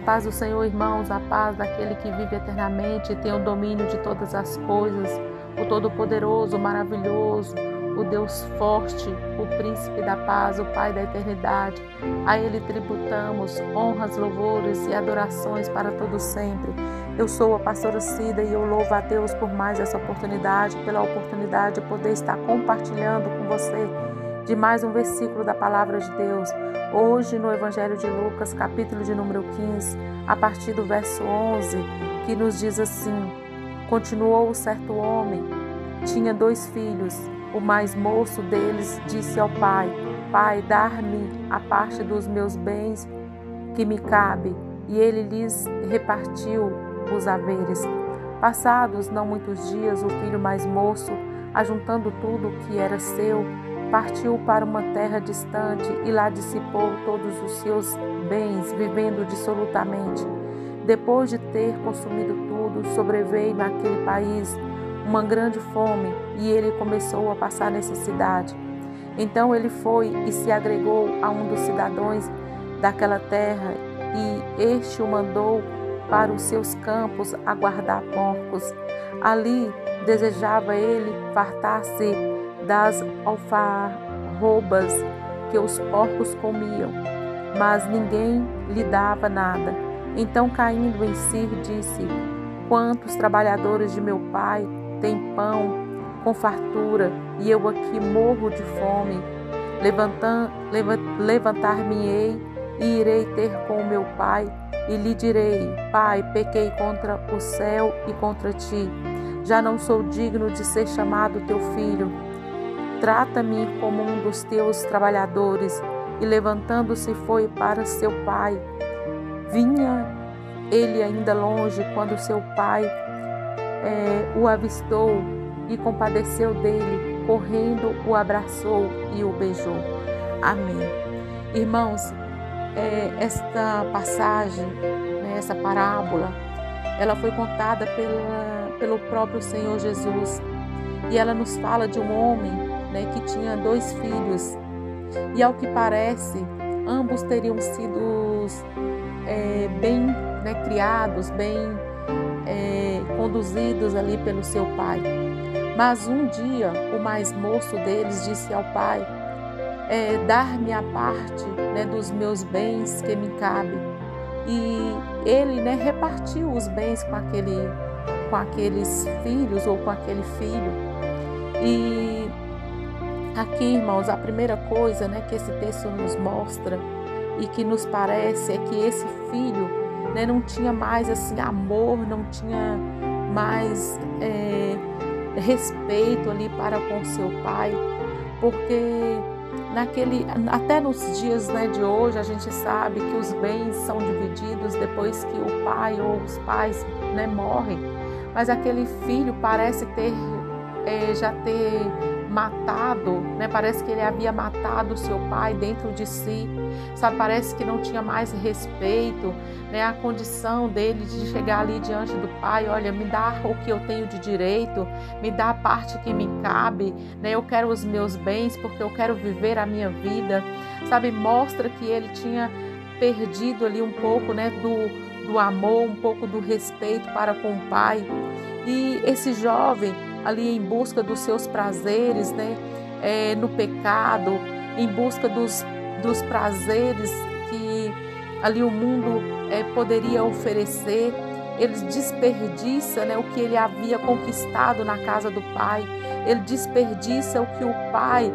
paz do Senhor, irmãos, a paz daquele que vive eternamente e tem o domínio de todas as coisas, o Todo-Poderoso, o Maravilhoso, o Deus forte, o Príncipe da paz, o Pai da eternidade. A Ele tributamos honras, louvores e adorações para todo sempre. Eu sou a pastora Cida e eu louvo a Deus por mais essa oportunidade, pela oportunidade de poder estar compartilhando com você de mais um versículo da Palavra de Deus. Hoje no Evangelho de Lucas, capítulo de número 15, a partir do verso 11, que nos diz assim: continuou certo homem, tinha 2 filhos. O mais moço deles disse ao pai: Pai, dar-me a parte dos meus bens que me cabe. E ele lhes repartiu os haveres. Passados não muitos dias, o filho mais moço, ajuntando tudo o que era seu, partiu para uma terra distante e lá dissipou todos os seus bens, vivendo dissolutamente. Depois de ter consumido tudo, sobreveio naquele país uma grande fome e ele começou a passar necessidade. Então ele foi e se agregou a um dos cidadãos daquela terra e este o mandou para os seus campos a guardar porcos. Ali desejava ele fartar-se das alfarrobas que os porcos comiam, mas ninguém lhe dava nada. Então, caindo em si, disse: quantos trabalhadores de meu pai têm pão com fartura e eu aqui morro de fome. Levantar-me-ei e irei ter com o meu pai e lhe direi: Pai, pequei contra o céu e contra ti. Já não sou digno de ser chamado teu filho. Trata-me como um dos teus trabalhadores. E levantando-se foi para seu pai. Vinha ele ainda longe quando seu pai o avistou e compadeceu dele, correndo o abraçou e o beijou. Amém. Irmãos, esta passagem, essa parábola, ela foi contada pelo próprio Senhor Jesus e ela nos fala de um homem que tinha 2 filhos e, ao que parece, ambos teriam sido bem criados, bem conduzidos ali pelo seu pai. Mas um dia o mais moço deles disse ao pai: dar-me a parte dos meus bens que me cabe. E ele repartiu os bens com aqueles filhos ou com aquele filho. E aqui, irmãos, a primeira coisa que esse texto nos mostra e que nos parece é que esse filho não tinha mais assim amor, não tinha mais respeito ali para com seu pai, porque até nos dias de hoje a gente sabe que os bens são divididos depois que o pai ou os pais morrem, mas aquele filho parece já ter matado, parece que ele havia matado o seu pai dentro de si, parece que não tinha mais respeito, a condição dele de chegar ali diante do pai: olha, me dá o que eu tenho de direito, me dá a parte que me cabe, eu quero os meus bens porque eu quero viver a minha vida, mostra que ele tinha perdido ali um pouco do amor, um pouco do respeito para com o pai. E esse jovem ali em busca dos seus prazeres, no pecado, em busca dos prazeres que ali o mundo poderia oferecer, ele desperdiça o que ele havia conquistado na casa do pai, ele desperdiça o que o pai,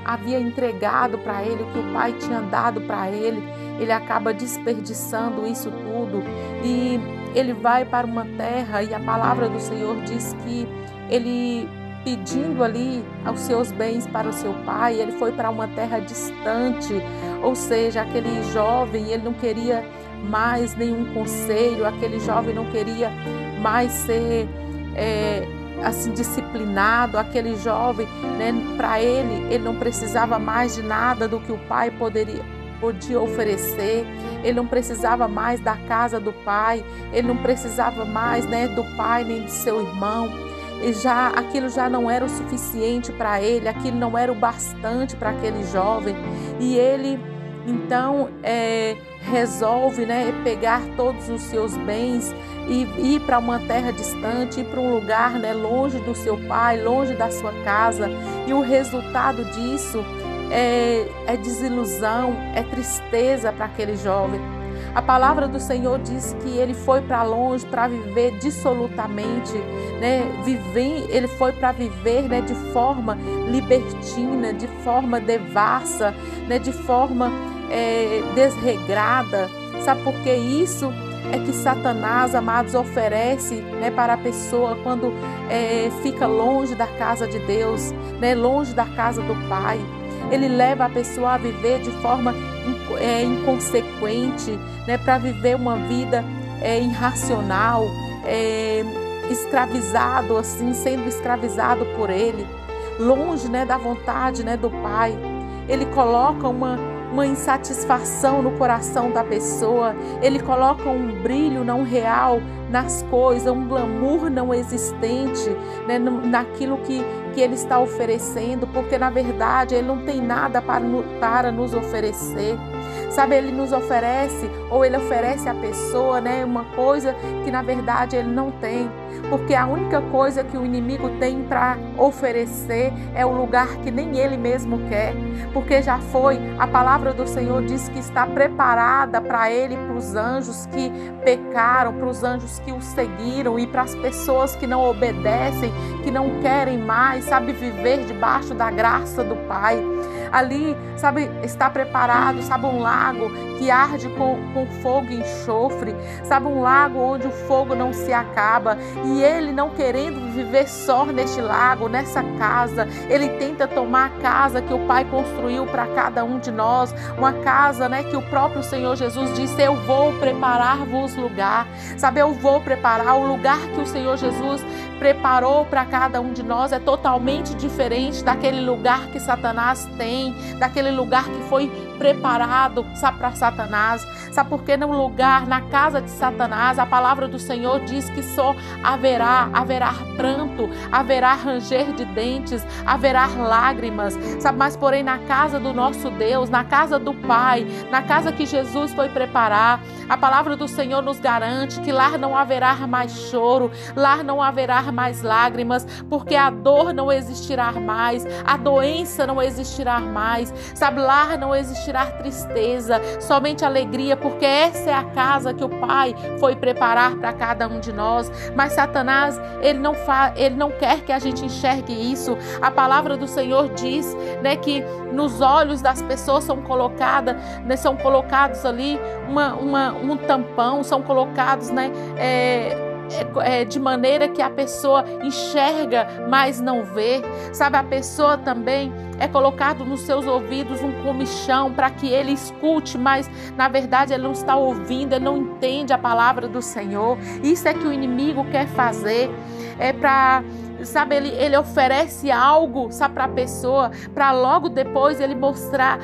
havia entregado para ele, o que o pai tinha dado para ele, ele acaba desperdiçando isso tudo e ele vai para uma terra e a palavra do Senhor diz que ele, pedindo ali os seus bens para o seu pai, ele foi para uma terra distante, ou seja, aquele jovem, ele não queria mais nenhum conselho, aquele jovem não queria mais ser assim disciplinado, aquele jovem, para ele não precisava mais de nada do que o pai podia oferecer, ele não precisava mais da casa do pai, ele não precisava mais do pai nem de seu irmão. E aquilo já não era o suficiente para ele, aquilo não era o bastante para aquele jovem. E ele então resolve, né, pegar todos os seus bens e ir para uma terra distante, ir para um lugar, né, longe do seu pai, longe da sua casa. E o resultado disso é desilusão, é tristeza para aquele jovem. A palavra do Senhor diz que ele foi para longe para viver dissolutamente, né? Ele foi para viver, né, de forma libertina, de forma devassa, né, de forma desregrada. Sabe por que isso? É que Satanás, amados, oferece, né, para a pessoa quando fica longe da casa de Deus, né, longe da casa do Pai. Ele leva a pessoa a viver de forma inconsequente, né, para viver uma vida irracional, escravizado, assim, sendo escravizado por ele, longe, né, da vontade, né, do Pai. Ele coloca uma insatisfação no coração da pessoa, ele coloca um brilho não real nas coisas, um glamour não existente, né, naquilo que ele está oferecendo, porque na verdade ele não tem nada para nos oferecer. Sabe, ele nos oferece, ou ele oferece à pessoa, né, uma coisa que na verdade ele não tem. Porque a única coisa que o inimigo tem para oferecer é o lugar que nem ele mesmo quer. Porque já foi, a palavra do Senhor diz que está preparada para ele, para os anjos que pecaram, para os anjos que o seguiram e para as pessoas que não obedecem, que não querem mais, sabe, viver debaixo da graça do Pai. Ali, sabe, está preparado, sabe, um lago que arde com fogo e enxofre, sabe, um lago onde o fogo não se acaba. E ele, não querendo viver só neste lago, nessa casa, ele tenta tomar a casa que o Pai construiu para cada um de nós, uma casa, né, que o próprio Senhor Jesus disse: eu vou preparar-vos lugar, sabe, eu vou preparar o lugar que o Senhor Jesus preparou para cada um de nós. É totalmente diferente daquele lugar que Satanás tem, daquele lugar que foi preparado, sabe, para Satanás. Sabe por quê? No lugar, na casa de Satanás, a palavra do Senhor diz que só haverá pranto, haverá ranger de dentes, haverá lágrimas, sabe? Mas porém na casa do nosso Deus, na casa do Pai, na casa que Jesus foi preparar, a palavra do Senhor nos garante que lá não haverá mais choro, lá não haverá mais lágrimas, porque a dor não existirá mais, a doença não existirá mais, sabe? Lá não existirá tristeza, somente alegria, porque essa é a casa que o Pai foi preparar para cada um de nós. Mas Satanás, ele não quer que a gente enxergue isso. A palavra do Senhor diz, né, que nos olhos das pessoas são colocados ali um tampão, são colocados, né, de maneira que a pessoa enxerga, mas não vê. Sabe, a pessoa também é colocado nos seus ouvidos um comichão para que ele escute, mas na verdade ele não está ouvindo, ele não entende a palavra do Senhor. Isso é que o inimigo quer fazer, sabe, ele oferece algo, sabe, para a pessoa, para logo depois ele mostrar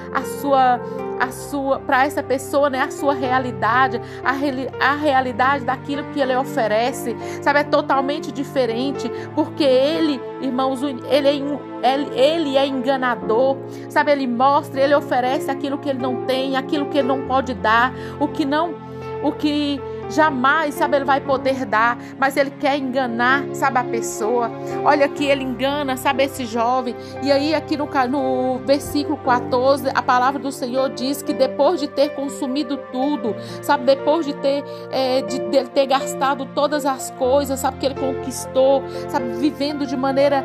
para essa pessoa, né, a sua realidade, a realidade daquilo que ele oferece, sabe, é totalmente diferente, porque ele, irmãos, ele é enganador, sabe, ele mostra, ele oferece aquilo que ele não tem, aquilo que ele não pode dar, o que jamais, sabe, ele vai poder dar, mas ele quer enganar, sabe, a pessoa. Olha que ele engana, sabe, esse jovem. E aí aqui no versículo 14, a palavra do Senhor diz que depois de ter consumido tudo, sabe, depois de ter gastado todas as coisas, sabe, que ele conquistou, sabe, vivendo de maneira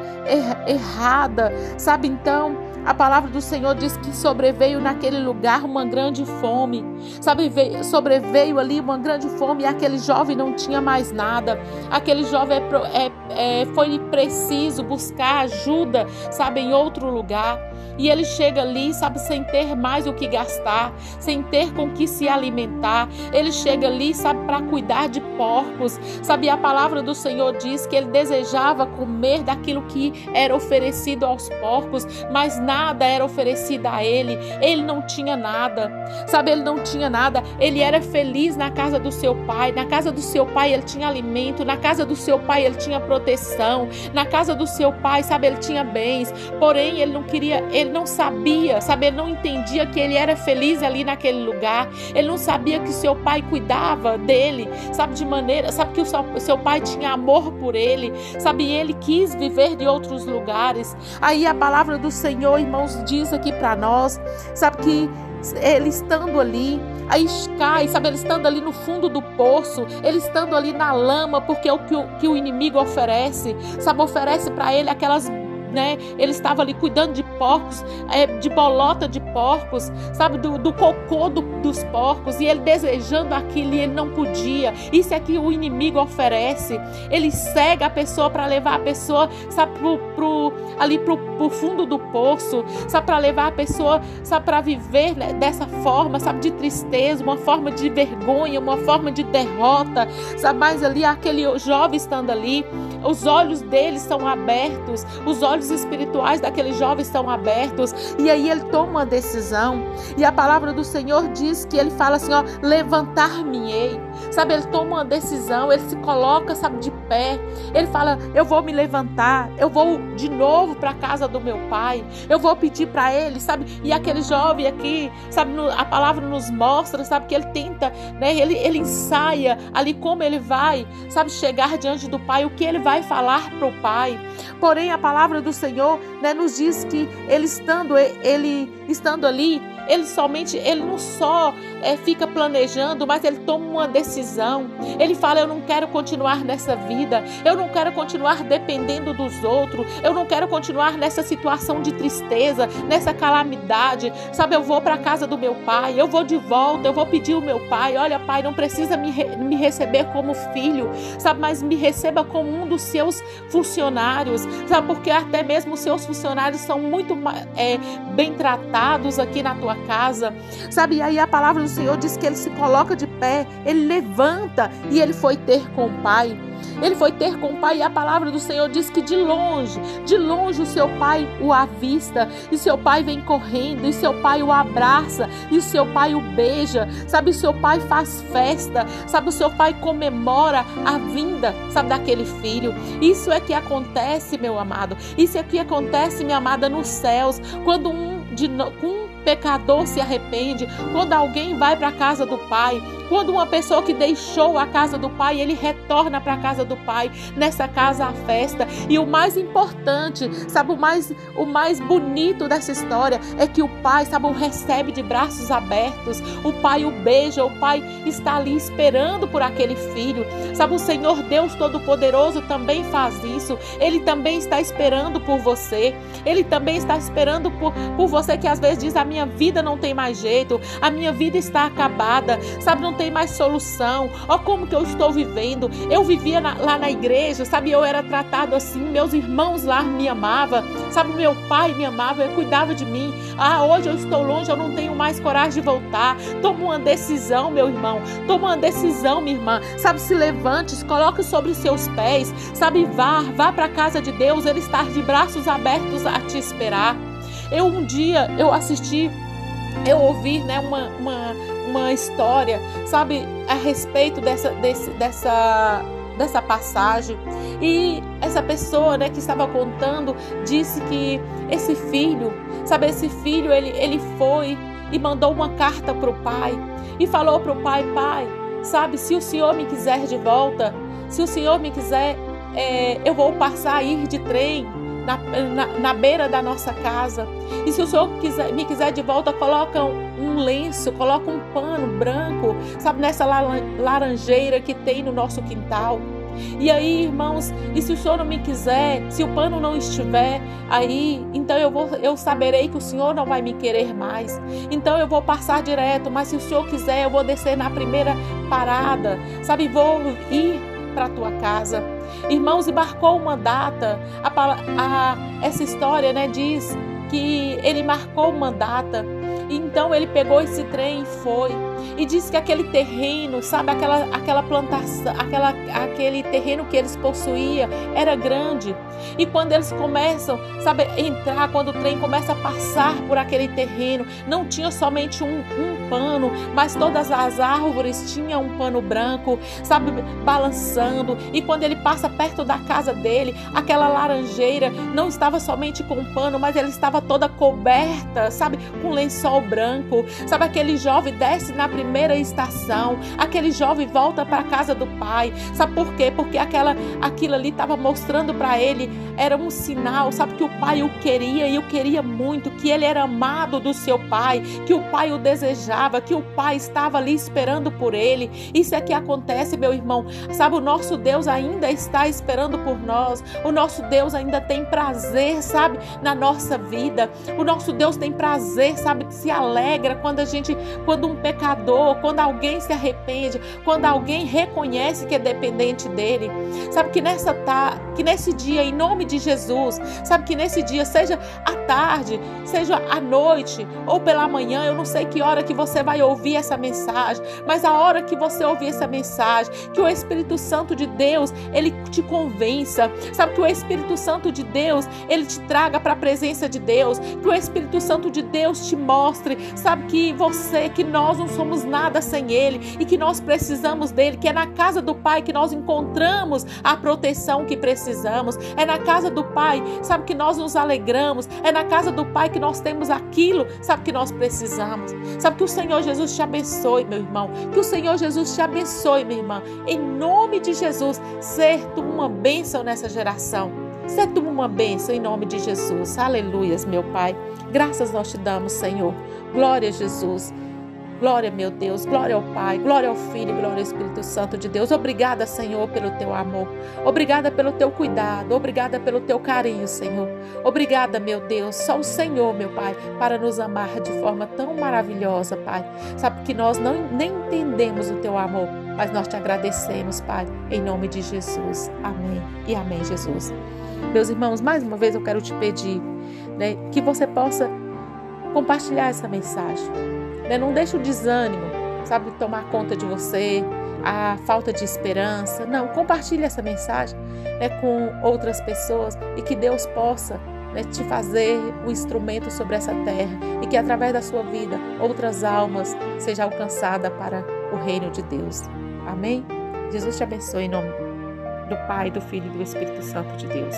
errada, sabe, então a palavra do Senhor diz que sobreveio naquele lugar uma grande fome, sabe, sobreveio ali uma grande fome, e aquele jovem não tinha mais nada. Aquele jovem foi preciso buscar ajuda, sabe, em outro lugar. E ele chega ali, sabe, sem ter mais o que gastar, sem ter com que se alimentar. Ele chega ali, sabe, para cuidar de porcos, sabe. A palavra do Senhor diz que ele desejava comer daquilo que era oferecido aos porcos, mas nada era oferecido a ele. Ele não tinha nada, sabe, ele não tinha nada. Ele era feliz na casa do seu pai. Na casa do seu pai ele tinha alimento, na casa do seu pai ele tinha proteção, na casa do seu pai, sabe, ele tinha bens. Porém ele ele não sabia, sabe, ele não entendia que ele era feliz ali naquele lugar, ele não sabia que seu pai cuidava dele, sabe, de maneira, sabe, que o seu pai tinha amor por ele, sabe, e ele quis viver de outros lugares. Aí a palavra do Senhor, irmãos, diz aqui para nós, sabe, que ele estando ali, aí cai, sabe, ele estando ali no fundo do poço, ele estando ali na lama, porque é o que o inimigo oferece, sabe, oferece para ele aquelas, né, ele estava ali cuidando de porcos, de bolota de porcos, sabe, do cocô dos porcos, e ele desejando aquilo e ele não podia. Isso é que o inimigo oferece. Ele cega a pessoa para levar a pessoa, sabe, ali pro fundo do poço, sabe, para levar a pessoa, sabe, para viver, né, dessa forma, sabe, de tristeza, uma forma de vergonha, uma forma de derrota, sabe. Mas ali aquele jovem estando ali, os olhos dele estão abertos, os olhos espirituais daquele jovem estão abertos, e aí ele toma uma decisão, e a palavra do Senhor diz que ele fala assim, ó, levantar-me-ei, sabe, ele toma uma decisão, ele se coloca, sabe, de pé, ele fala, eu vou me levantar, eu vou de novo para a casa do meu pai, eu vou pedir para ele, sabe, e aquele jovem aqui, sabe, a palavra nos mostra, sabe, que ele tenta, né, ele ensaia ali como ele vai, sabe, chegar diante do pai, o que ele vai falar para o pai. Porém a palavra do Senhor, né, nos diz que ele estando ali, ele não só fica planejando, mas ele toma uma decisão. Ele fala, eu não quero continuar nessa vida, eu não quero continuar dependendo dos outros, eu não quero continuar nessa situação de tristeza, nessa calamidade, sabe, eu vou para a casa do meu pai, eu vou de volta, eu vou pedir o meu pai, olha pai, não precisa me receber como filho, sabe, mas me receba como um dos seus funcionários, sabe, porque até mesmo os seus funcionários são muito bem tratados aqui na tua casa, sabe. E aí a palavra do Senhor diz que ele se coloca de pé, ele levanta e ele foi ter com o pai. Ele foi ter com o pai, e a palavra do Senhor diz que de longe o seu pai o avista, e seu pai vem correndo, e seu pai o abraça, e o seu pai o beija, sabe, o seu pai faz festa, sabe, o seu pai comemora a vinda, sabe, daquele filho. Isso é que acontece, meu amado, isso é que acontece, minha amada, nos céus, quando um pecador se arrepende, quando alguém vai para a casa do pai, quando uma pessoa que deixou a casa do pai, ele retorna para a casa do pai, nessa casa há festa. E o mais importante, sabe, o mais bonito dessa história é que o pai, sabe, o recebe de braços abertos, o pai o beija, o pai está ali esperando por aquele filho, sabe, o Senhor Deus Todo-Poderoso também faz isso, ele também está esperando por você, ele também está esperando por você que às vezes diz, a minha vida não tem mais jeito, a minha vida está acabada, sabe, não tem mais solução, ó como que eu estou vivendo, eu vivia lá na igreja, sabe, eu era tratado assim, meus irmãos lá me amavam, sabe, meu pai me amava, ele cuidava de mim, hoje eu estou longe, eu não tenho mais coragem de voltar. Toma uma decisão, meu irmão, toma uma decisão, minha irmã, sabe, se levante, se coloque sobre os seus pés, sabe, vá para a casa de Deus, ele está de braços abertos a te esperar. Um dia eu ouvi, né, uma história, sabe, a respeito dessa passagem, e essa pessoa, né, que estava contando, disse que esse filho, ele foi e mandou uma carta para o pai, e falou para o pai, sabe, se o senhor me quiser de volta, se o senhor me quiser, eu vou passar a ir de trem na beira da nossa casa, e se o senhor me quiser de volta, coloca um lenço, coloca um pano branco, sabe, nessa laranjeira que tem no nosso quintal. E aí, irmãos, e se o senhor não me quiser, se o pano não estiver aí, então eu saberei que o senhor não vai me querer mais, então eu vou passar direto, mas se o senhor quiser, eu vou descer na primeira parada, sabe, vou ir para a tua casa. Irmãos, e marcou uma data, essa história, né, diz que ele marcou uma data, então ele pegou esse trem e foi. E diz que aquele terreno, sabe, aquela plantação, aquele terreno que eles possuíam era grande. E quando eles começam, sabe, a entrar, quando o trem começa a passar por aquele terreno, não tinha somente um pano, mas todas as árvores tinham um pano branco, sabe, balançando. E quando ele passa perto da casa dele, aquela laranjeira não estava somente com um pano, mas ela estava toda coberta, sabe, com lençol branco. Sabe, aquele jovem desce na primeira estação, aquele jovem volta para a casa do pai. Sabe por quê? Porque aquilo ali estava mostrando para ele, era um sinal, sabe, que o pai o queria e o queria muito, que ele era amado do seu pai, que o pai o desejava, que o pai estava ali esperando por ele. Isso é que acontece, meu irmão. Sabe, o nosso Deus ainda está esperando por nós. O nosso Deus ainda tem prazer, sabe, na nossa vida. O nosso Deus tem prazer, sabe, se alegra quando um pecador, quando alguém se arrepende, quando alguém reconhece que é dependente dele. Sabe, que nesse dia, em nome de Jesus, sabe, que nesse dia, seja à tarde, seja à noite ou pela manhã, eu não sei que hora que você vai ouvir essa mensagem, mas a hora que você ouvir essa mensagem, que o Espírito Santo de Deus, ele te convença, sabe, que o Espírito Santo de Deus, ele te traga para a presença de Deus, que o Espírito Santo de Deus te mostre, sabe, que nós não somos nada sem ele e que nós precisamos dele, que é na casa do Pai que nós encontramos a proteção que precisamos, é na casa do Pai, sabe, que nós nos alegramos, é na casa do Pai que nós temos aquilo, sabe, que nós precisamos. Sabe, que o Senhor Jesus te abençoe, meu irmão, que o Senhor Jesus te abençoe, minha irmã, em nome de Jesus. Ser tu uma bênção nessa geração, ser tu uma bênção em nome de Jesus. Aleluias, meu Pai, graças nós te damos, Senhor. Glória a Jesus. Glória, meu Deus, glória ao Pai, glória ao Filho, glória ao Espírito Santo de Deus. Obrigada, Senhor, pelo teu amor. Obrigada pelo teu cuidado. Obrigada pelo teu carinho, Senhor. Obrigada, meu Deus, só o Senhor, meu Pai, para nos amar de forma tão maravilhosa, Pai. Sabe que nós nem entendemos o teu amor, mas nós te agradecemos, Pai, em nome de Jesus. Amém e amém, Jesus. Meus irmãos, mais uma vez eu quero te pedir, né, que você possa compartilhar essa mensagem. Não deixe o desânimo, sabe, tomar conta de você, a falta de esperança. Não, compartilhe essa mensagem, né, com outras pessoas e que Deus possa, né, te fazer um instrumento sobre essa terra e que através da sua vida outras almas sejam alcançadas para o reino de Deus. Amém? Jesus te abençoe em nome do Pai, do Filho e do Espírito Santo de Deus.